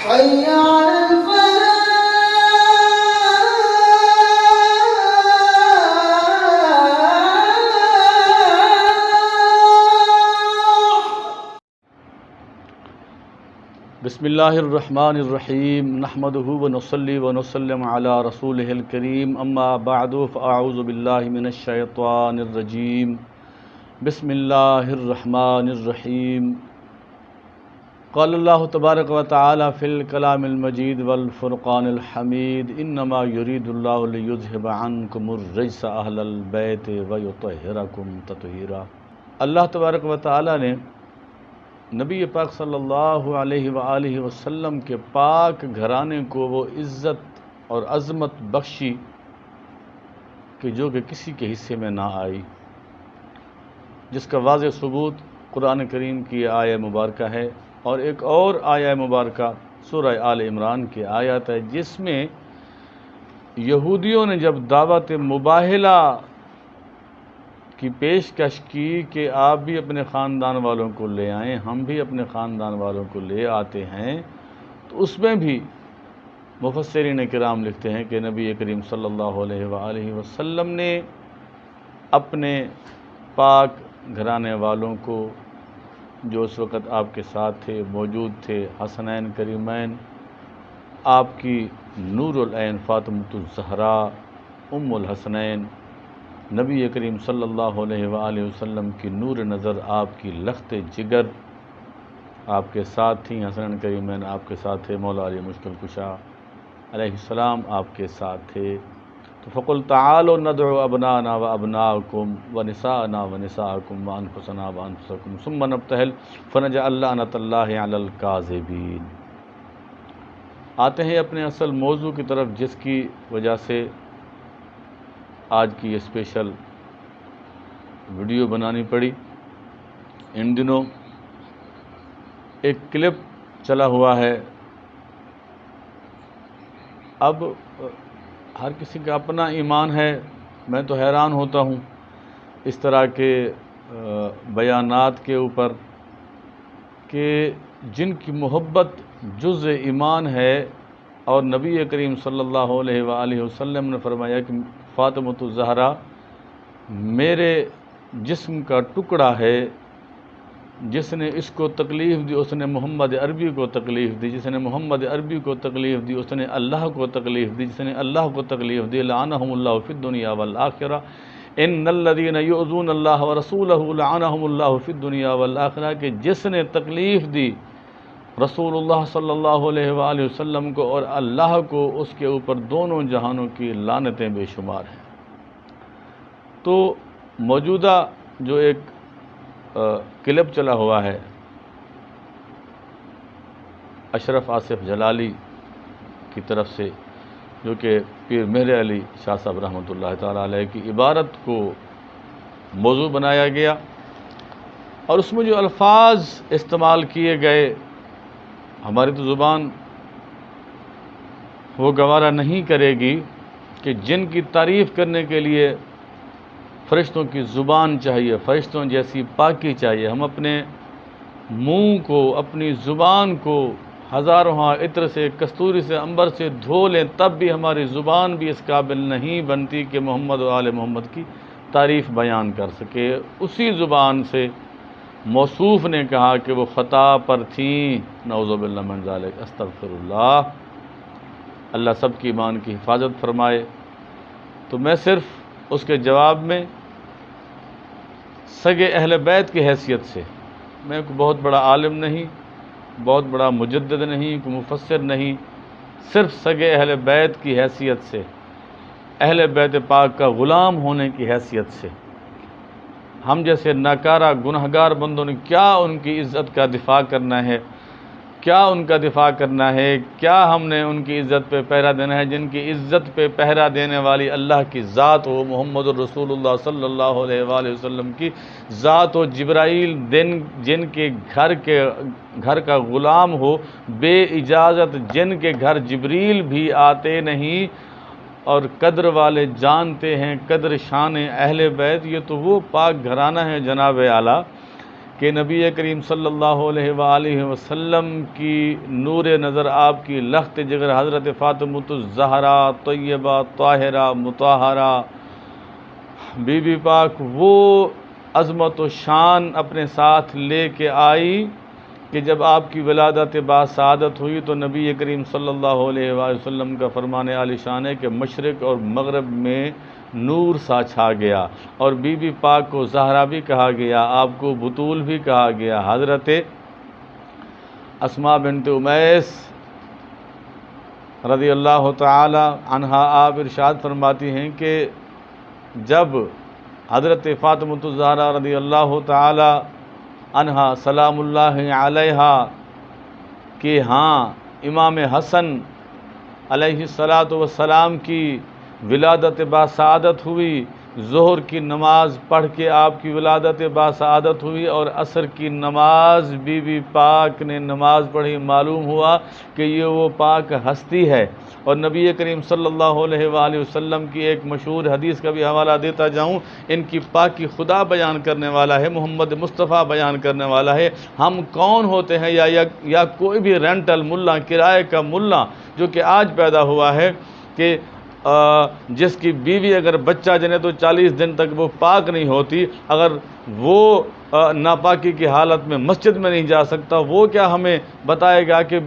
حي على الفلاح. بسم اللہ الرحمن الرحیم نحمدہ ونصلی ونسلم علی رسولہ الکریم اما بعد فاعوذ باللہ من الشیطان الرجیم بسم اللہ الرحمن الرحیم قال اللہ تبارک و تعالی فی الکلام المجید والفرقان الحمید انما یرید اللہ لیذہب عنکم الرجس اہل البیت ویطہرکم تطہیرا۔ اللہ تبارک و تعالی نے نبی پاک صلی اللہ علیہ وآلہ وسلم کے پاک گھرانے کو وہ عزت اور عظمت بخشی کہ جو کہ کسی کے حصے میں نہ آئی، جس کا واضح ثبوت قرآن کریم کی آیہ مبارکہ ہے، اور ایک اور آیہ مبارکہ سورہ آل عمران کی آیت ہے جس میں یہودیوں نے جب دعوت مباہلہ کی پیشکش کی کہ آپ بھی اپنے خاندان والوں کو لے آئیں، ہم بھی اپنے خاندان والوں کو لے آتے ہیں، تو اس میں بھی مفسرین کرام لکھتے ہیں کہ نبی کریم صلی اللہ علیہ وآلہ وسلم نے اپنے پاک گھرانے والوں کو جو اس وقت آپ کے ساتھ تھے، موجود تھے، حسنین کریمین، آپ کی نور العین فاطمۃ الزہراء ام الحسنین، نبی کریم صلی اللہ علیہ وآلہ وسلم کی نور نظر، آپ کی لخت جگر آپ کے ساتھ تھیں، حسنین کریمین آپ کے ساتھ تھے، مولا علی مشکل کشا علیہ السلام آپ کے ساتھ تھے۔ تو فقل تعالوا ندعو ابناءنا وابناءکم ونساءنا ونساءکم وانفسنا وانفسکم ثم نبتہل فنجعل لعنۃ اللہ علی الکاذبین۔ آتے ہیں اپنے اصل موضوع کی طرف، جس کی وجہ سے آج کی یہ اسپیشل ویڈیو بنانی پڑی۔ ان دنوں ایک کلپ چلا ہوا ہے، اب ہر کسی کا اپنا ایمان ہے، میں تو حیران ہوتا ہوں اس طرح کے بیانات کے اوپر کہ جن کی محبت جز ایمان ہے، اور نبی کریم صلی اللہ علیہ وآلہ وسلم نے فرمایا کہ فاطمۃ الزہراء میرے جسم کا ٹکڑا ہے، جس نے اس کو تکلیف دی اس نے محمد عربی کو تکلیف دی، جس نے محمد عربی کو تکلیف دی اس نے اللہ کو تکلیف دی، جس نے اللہ کو تکلیف دی لعنہم اللہ فی الدنیا والآخرہ ان الذین یؤذون اللہ ورسولہ لعنہم اللہ فی الدنیا والآخرہ، کہ جس نے تکلیف دی رسول اللہ صلی اللہ علیہ وآلہ وسلم کو اور اللہ کو، اس کے اوپر دونوں جہانوں کی لعنتیں بے شمار ہیں۔ تو موجودہ جو ایک کلپ چلا ہوا ہے اشرف آصف جلالی کی طرف سے، جو کہ پیر مہر علی شاہ صاحب رحمۃ اللہ تعالیٰ علیہ کی عبارت کو موضوع بنایا گیا، اور اس میں جو الفاظ استعمال کیے گئے ہماری تو زبان وہ گوارا نہیں کرے گی کہ جن کی تعریف کرنے کے لیے فرشتوں کی زبان چاہیے، فرشتوں جیسی پاکی چاہیے، ہم اپنے منہ کو، اپنی زبان کو ہزاروں عطر سے، کستوری سے، عنبر سے دھو لیں، تب بھی ہماری زبان بھی اس قابل نہیں بنتی کہ محمد و آل محمد کی تعریف بیان کر سکے۔ اسی زبان سے موصوف نے کہا کہ وہ خطا پر تھیں، نعوذ باللہ من ذالک، استغفر اللہ، اللہ سب کی ایمان کی حفاظت فرمائے۔ تو میں صرف اس کے جواب میں سگے اہل بیت کی حیثیت سے، میں کوئی بہت بڑا عالم نہیں، بہت بڑا مجدد نہیں، کوئی مفسر نہیں، صرف سگے اہل بیت کی حیثیت سے، اہل بیت پاک کا غلام ہونے کی حیثیت سے، ہم جیسے ناکارہ گنہگار بندوں نے کیا ان کی عزت کا دفاع کرنا ہے، کیا ان کا دفاع کرنا ہے، کیا ہم نے ان کی عزت پہ پہرا دینا ہے، جن کی عزت پہ پہرا دینے والی اللہ کی ذات ہو، محمد الرسول اللہ صلی اللہ علیہ وآلہ وسلم کی ذات ہو، جبرائیل جن کے گھر کا غلام ہو، بے اجازت جن کے گھر جبریل بھی آتے نہیں، اور قدر والے جانتے ہیں قدر شان اہل بیت، یہ تو وہ پاک گھرانہ ہے جناب اعلیٰ کہ نبی کریم صلی اللہ علیہ وآلہ وسلم کی نور نظر آپ کی لخت جگر حضرت فاطمۃ الزہرا طیبہ طاہرہ مطہرہ بی بی پاک وہ عظمت و شان اپنے ساتھ لے کے آئی کہ جب آپ کی ولادت باسعادت ہوئی تو نبی کریم صلی اللہ علیہ وآلہ وسلم کا فرمان عالی شان ہے کہ مشرق اور مغرب میں نور سا چھا گیا، اور بی بی پاک کو زہرا بھی کہا گیا، آپ کو بطول بھی کہا گیا۔ حضرت اسماء بنت امیس رضی اللہ تعالی عنہا آپ ارشاد فرماتی ہیں کہ جب حضرت فاطمۃ الزہرا رضی اللہ تعالی عنہا سلام اللہ علیہا کہ ہاں امام حسن علیہ الصلاۃ والسلام کی ولادت باسعادت ہوئی، ظہر کی نماز پڑھ کے آپ کی ولادت باسعادت ہوئی اور عصر کی نماز بی بی پاک نے نماز پڑھی، معلوم ہوا کہ یہ وہ پاک ہستی ہے۔ اور نبی کریم صلی اللہ علیہ وآلہ وسلم کی ایک مشہور حدیث کا بھی حوالہ دیتا جاؤں، ان کی پاکی خدا بیان کرنے والا ہے، محمد مصطفیٰ بیان کرنے والا ہے۔ ہم کون ہوتے ہیں یا کوئی بھی رینٹل ملا، کرائے کا ملا جو کہ آج پیدا ہوا ہے کہ جس کی بیوی اگر بچہ جنے تو 40 دن تک وہ پاک نہیں ہوتی، اگر وہ ناپاکی کی حالت میں مسجد میں نہیں جا سکتا، وہ کیا ہمیں بتائے گا کہ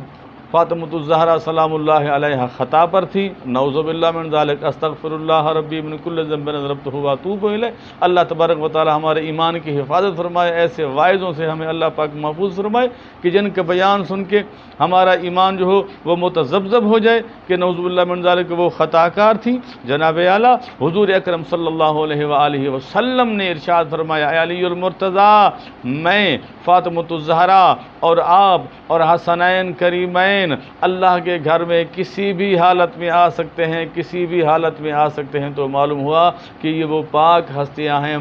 فاطمۃ الزہرا سلام اللہ علیہا خطا پر تھی؟ نعوذ باللہ من ذالک، استغفر اللہ ربی من کل ذنب اذنبتہ واتوب الیہ۔ اللہ تبارک و تعالی ہمارے ایمان کی حفاظت فرمائے، ایسے واعظوں سے ہمیں اللہ پاک محفوظ فرمائے کہ جن کے بیان سن کے ہمارا ایمان جو ہو وہ متذبذب ہو جائے کہ نعوذ باللہ من ذالک وہ خطا کار تھی۔ جناب اعلیٰ حضور اکرم صلی اللہ علیہ وآلہ وسلم نے ارشاد فرمایا، اے علی المرتضیٰ، میں فاطمۃ الزہرا اور آپ اور حسنین کریمین اللہ کے گھر میں کسی بھی حالت میں آ سکتے ہیں، کسی بھی حالت میں آ سکتے ہیں۔ تو معلوم ہوا کہ یہ وہ پاک ہستیاں ہیں،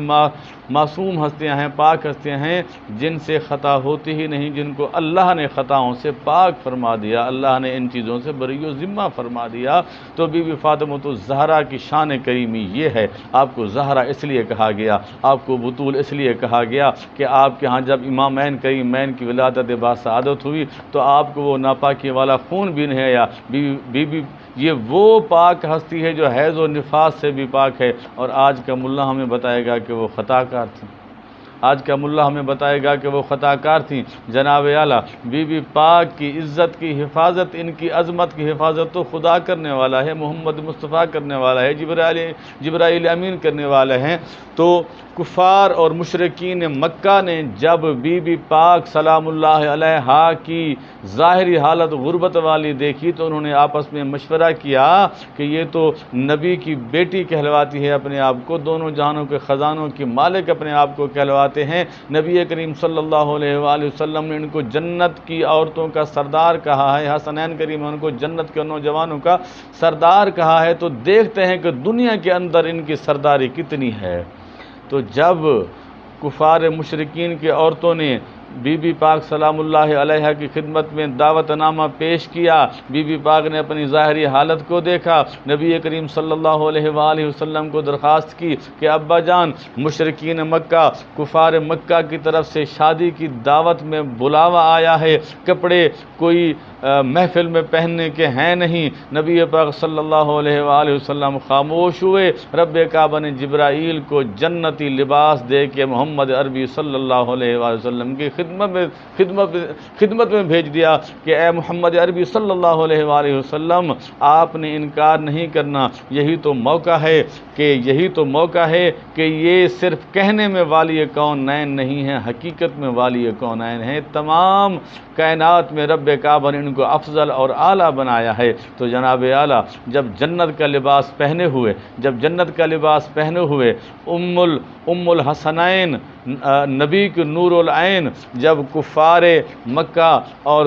معصوم ہستیاں ہیں، پاک ہستیاں ہیں جن سے خطا ہوتی ہی نہیں، جن کو اللہ نے خطاؤں سے پاک فرما دیا، اللہ نے ان چیزوں سے بری و ذمہ فرما دیا۔ تو بی بی فاطمۃ الزہرا کی شان کریمی یہ ہے۔ آپ کو زہرا اس لیے کہا گیا، آپ کو بطول اس لیے کہا گیا کہ آپ کے ہاں جب امامین کریمین کی ولادت باسعادت ہوئی تو آپ کو وہ ناپاکی والا خون بھی نہیں آیا۔ بی بی یہ وہ پاک ہستی ہے جو حیض و نفاس سے بھی پاک ہے، اور آج کا ملا ہمیں بتائے گا کہ وہ خطا کار تھی۔ آج کا ملا ہمیں بتائے گا کہ وہ خطا کار تھیں۔ جناب اعلیٰ بی بی پاک کی عزت کی حفاظت، ان کی عظمت کی حفاظت تو خدا کرنے والا ہے، محمد مصطفیٰ کرنے والا ہے، جبرائیل امین کرنے والے ہیں۔ تو کفار اور مشرکین مکہ نے جب بی بی پاک سلام اللہ علیہا کی ظاہری حالت غربت والی دیکھی تو انہوں نے آپس میں مشورہ کیا کہ یہ تو نبی کی بیٹی کہلواتی ہے اپنے آپ کو، دونوں جہانوں کے خزانوں کی مالک اپنے آپ کو کہلواتے ہیں۔ نبی کریم صلی اللہ علیہ وآلہ وسلم نے ان کو جنت کی عورتوں کا سردار کہا ہے، حسنین کریم ان کو جنت کے نوجوانوں کا سردار کہا ہے، تو دیکھتے ہیں کہ دنیا کے اندر ان کی سرداری کتنی ہے۔ تو جب کفار مشرکین کی عورتوں نے بی بی پاک سلام اللہ علیہا کی خدمت میں دعوت نامہ پیش کیا، بی بی پاک نے اپنی ظاہری حالت کو دیکھا، نبی کریم صلی اللہ علیہ وآلہ وسلم کو درخواست کی کہ ابا جان، مشرکین مکہ، کفار مکہ کی طرف سے شادی کی دعوت میں بلاوا آیا ہے، کپڑے کوئی محفل میں پہننے کے ہیں نہیں۔ نبی پاک صلی اللہ علیہ وآلہ وسلم خاموش ہوئے۔ رب کعبہ نے جبرائیل کو جنتی لباس دے کے محمد عربی صلی اللہ علیہ وآلہ وسلم کی خدمت میں بھیج دیا کہ اے محمد عربی صلی اللہ علیہ وآلہ وسلم، آپ نے انکار نہیں کرنا، یہی تو موقع ہے کہ یہ صرف کہنے میں والی کونین نہیں ہے، حقیقت میں والی کونین ہے۔ تمام کائنات میں رب کعبہ نے ان کو افضل اور اعلیٰ بنایا ہے۔ تو جناب اعلیٰ جب جنت کا لباس پہنے ہوئے ام الحسنین نبی کے نور العین جب کفار مکہ اور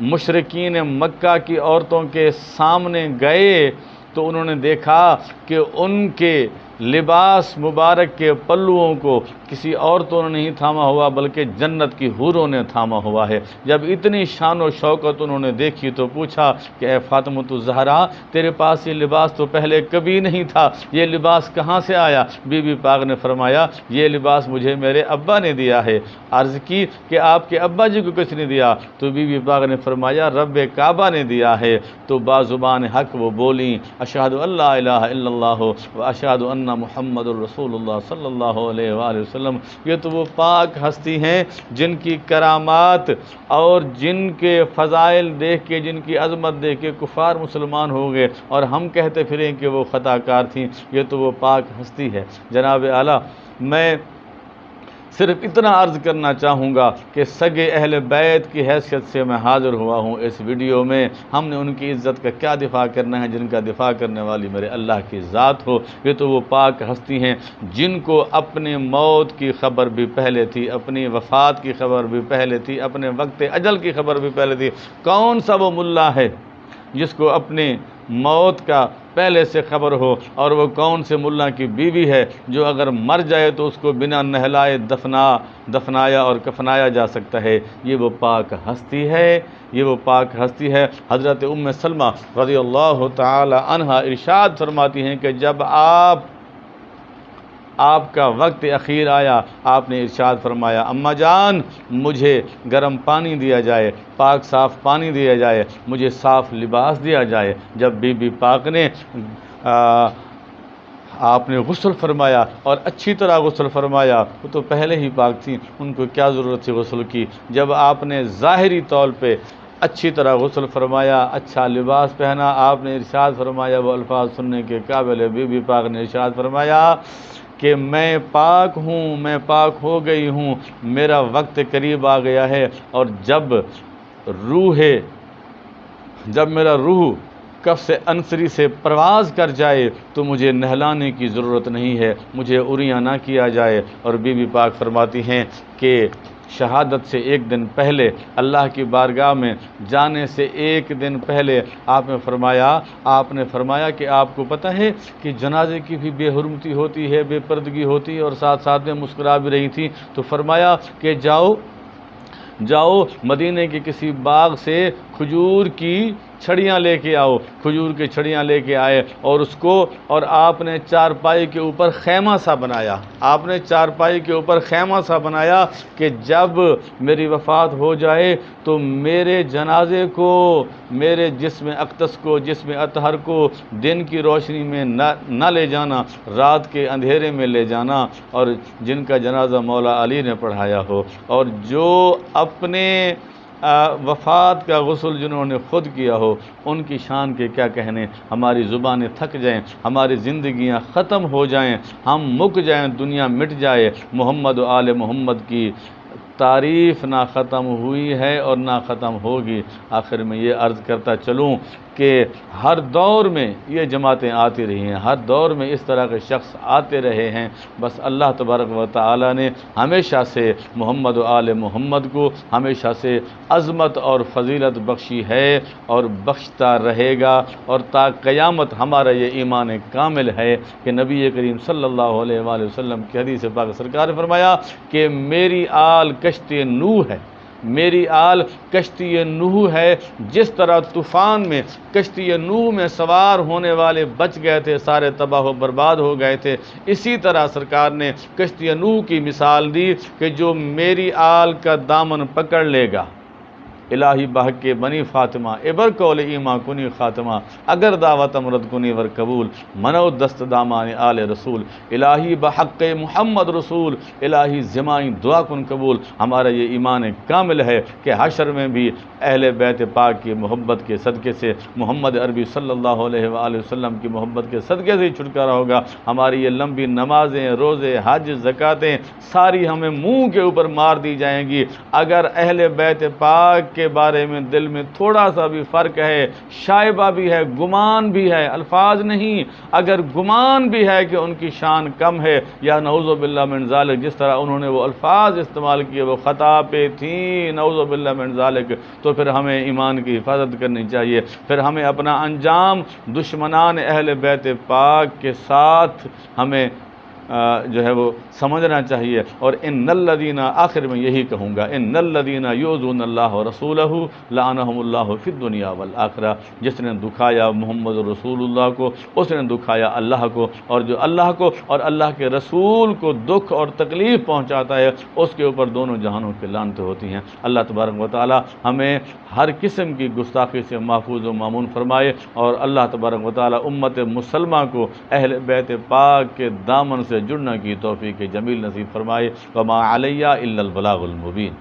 مشرکین مکہ کی عورتوں کے سامنے گئے تو انہوں نے دیکھا کہ ان کے لباس مبارک کے پلوؤں کو کسی عورتوں نے نہیں تھاما ہوا بلکہ جنت کی حوروں نے تھاما ہوا ہے۔ جب اتنی شان و شوکت انہوں نے دیکھی تو پوچھا کہ اے فاطمۃ الزہرا، تیرے پاس یہ لباس تو پہلے کبھی نہیں تھا، یہ لباس کہاں سے آیا؟ بی بی پاک نے فرمایا یہ لباس مجھے میرے ابا نے دیا ہے۔ عرض کی کہ آپ کے ابا جی کو کس نے دیا؟ تو بی بی پاک نے فرمایا رب کعبہ نے دیا ہے۔ تو بازبان حق وہ بولیں اشہد ان لا الہ الا اللہ و اشہد ان محمد الرسول اللہ صلی اللہ علیہ وآلہ وسلم۔ یہ تو وہ پاک ہستی ہیں جن کی کرامات اور جن کے فضائل دیکھ کے، جن کی عظمت دیکھ کے کفار مسلمان ہو گئے، اور ہم کہتے پھریں کہ وہ خطا کار تھیں۔ یہ تو وہ پاک ہستی ہے۔ جناب اعلیٰ، میں صرف اتنا عرض کرنا چاہوں گا کہ سگے اہل بیت کی حیثیت سے میں حاضر ہوا ہوں اس ویڈیو میں۔ ہم نے ان کی عزت کا کیا دفاع کرنا ہے جن کا دفاع کرنے والی میرے اللہ کی ذات ہو۔ یہ تو وہ پاک ہستی ہیں جن کو اپنے موت کی خبر بھی پہلے تھی، اپنی وفات کی خبر بھی پہلے تھی، اپنے وقت اجل کی خبر بھی پہلے تھی۔ کون سا وہ ملا ہے جس کو اپنے موت کا پہلے سے خبر ہو، اور وہ کون سے ملا کی بیوی ہے جو اگر مر جائے تو اس کو بنا نہلائے دفنایا اور کفنایا جا سکتا ہے؟ یہ وہ پاک ہستی ہے، یہ وہ پاک ہستی ہے۔ حضرت ام سلمہ رضی اللہ تعالی عنہا ارشاد فرماتی ہیں کہ جب آپ کا وقت اخیر آیا، آپ نے ارشاد فرمایا اماں جان مجھے گرم پانی دیا جائے، پاک صاف پانی دیا جائے، مجھے صاف لباس دیا جائے۔ جب بی بی پاک نے آپ نے غسل فرمایا اور اچھی طرح غسل فرمایا، وہ تو پہلے ہی پاک تھیں، ان کو کیا ضرورت تھی غسل کی؟ جب آپ نے ظاہری طور پہ اچھی طرح غسل فرمایا، اچھا لباس پہنا، آپ نے ارشاد فرمایا، وہ الفاظ سننے کے قابل ہے۔ بی بی پاک نے ارشاد فرمایا کہ میں پاک ہوں، میں پاک ہو گئی ہوں، میرا وقت قریب آ گیا ہے، اور جب میرا روح کف انصری سے پرواز کر جائے تو مجھے نہلانے کی ضرورت نہیں ہے، مجھے عریاں نہ کیا جائے۔ اور بی بی پاک فرماتی ہیں کہ شہادت سے ایک دن پہلے، اللہ کی بارگاہ میں جانے سے ایک دن پہلے آپ نے فرمایا کہ آپ کو پتہ ہے کہ جنازے کی بھی بے حرمتی ہوتی ہے، بے پردگی ہوتی ہے، اور ساتھ ساتھ میں مسکرا بھی رہی تھی۔ تو فرمایا کہ جاؤ مدینے کے کسی باغ سے کھجور کی چھڑیاں لے کے آؤ۔ کھجور کی چھڑیاں لے کے آئے، اور آپ نے چارپائی کے اوپر خیمہ سا بنایا، آپ نے چارپائی کے اوپر خیمہ سا بنایا کہ جب میری وفات ہو جائے تو میرے جنازے کو، میرے جسم اقدس کو، جسم اطہر کو دن کی روشنی میں نہ لے جانا، رات کے اندھیرے میں لے جانا، اور جن کا جنازہ مولا علی نے پڑھایا ہو، اور جو اپنے وفات کا غسل جنہوں نے خود کیا ہو، ان کی شان کے کیا کہنے۔ ہماری زبانیں تھک جائیں، ہماری زندگیاں ختم ہو جائیں، ہم مک جائیں، دنیا مٹ جائے، محمد و آل محمد کی تعریف نہ ختم ہوئی ہے اور نہ ختم ہوگی۔ آخر میں یہ عرض کرتا چلوں کہ ہر دور میں یہ جماعتیں آتی رہی ہیں، ہر دور میں اس طرح کے شخص آتے رہے ہیں، بس اللہ تبارک و تعالی نے ہمیشہ سے محمد و آل محمد کو ہمیشہ سے عظمت اور فضیلت بخشی ہے اور بخشتا رہے گا، اور تا قیامت ہمارا یہ ایمان کامل ہے کہ نبی کریم صلی اللہ علیہ وآلہ وسلم کی حدیث پاک سرکار نے فرمایا کہ میری آل کشتی نوح ہے، میری آل کشتی نوح ہے۔ جس طرح طوفان میں کشتی نوح میں سوار ہونے والے بچ گئے تھے، سارے تباہ و برباد ہو گئے تھے، اسی طرح سرکار نے کشتی نوح کی مثال دی کہ جو میری آل کا دامن پکڑ لے گا، الہی بحق بنی فاطمہ ابر کول ایما کنی خاتمہ، اگر دعوت امرد کنی ور قبول، منو دست دامان آل رسول، الہی بحق محمد رسول، الہی زمائیں دعا کن قبول۔ ہمارا یہ ایمان کامل ہے کہ حشر میں بھی اہل بیت پاک کی محبت کے صدقے سے، محمد عربی صلی اللہ علیہ وآلہ وسلم کی محبت کے صدقے سے ہی چھٹکارا ہوگا۔ ہماری یہ لمبی نمازیں، روزے، حج، زکاتیں ساری ہمیں منہ کے اوپر مار دی جائیں گی، اگر اہل بیت پاک کے بارے میں دل میں تھوڑا سا بھی فرق ہے، شائبہ بھی ہے، گمان بھی ہے، الفاظ نہیں، اگر گمان بھی ہے کہ ان کی شان کم ہے یا نعوذ باللہ من ذالک، جس طرح انہوں نے وہ الفاظ استعمال کیے وہ خطا پہ تھیں، نعوذ باللہ من ذالک، تو پھر ہمیں ایمان کی حفاظت کرنی چاہیے، پھر ہمیں اپنا انجام دشمنان اہل بیت پاک کے ساتھ ہمیں جو ہے وہ سمجھنا چاہیے۔ اور ان الذین، آخر میں یہی کہوں گا، ان الذین یؤذون اللہ ورسولہ لعنہم اللہ فی الدنیا والآخرہ، جس نے دکھایا محمد رسول اللہ کو اس نے دکھایا اللہ کو، اور جو اللہ کو اور اللہ کے رسول کو دکھ اور تکلیف پہنچاتا ہے اس کے اوپر دونوں جہانوں کی لعنتیں ہوتی ہیں۔ اللہ تبارک و تعالی ہمیں ہر قسم کی گستاخی سے محفوظ و مامون فرمائے، اور اللہ تبارک و تعالی امت مسلمہ کو اہل بیت پاک کے دامن سے جڑنے کی توفیق جمیل نصیب فرمائے۔ وما علیہ الا البلاغ المبین۔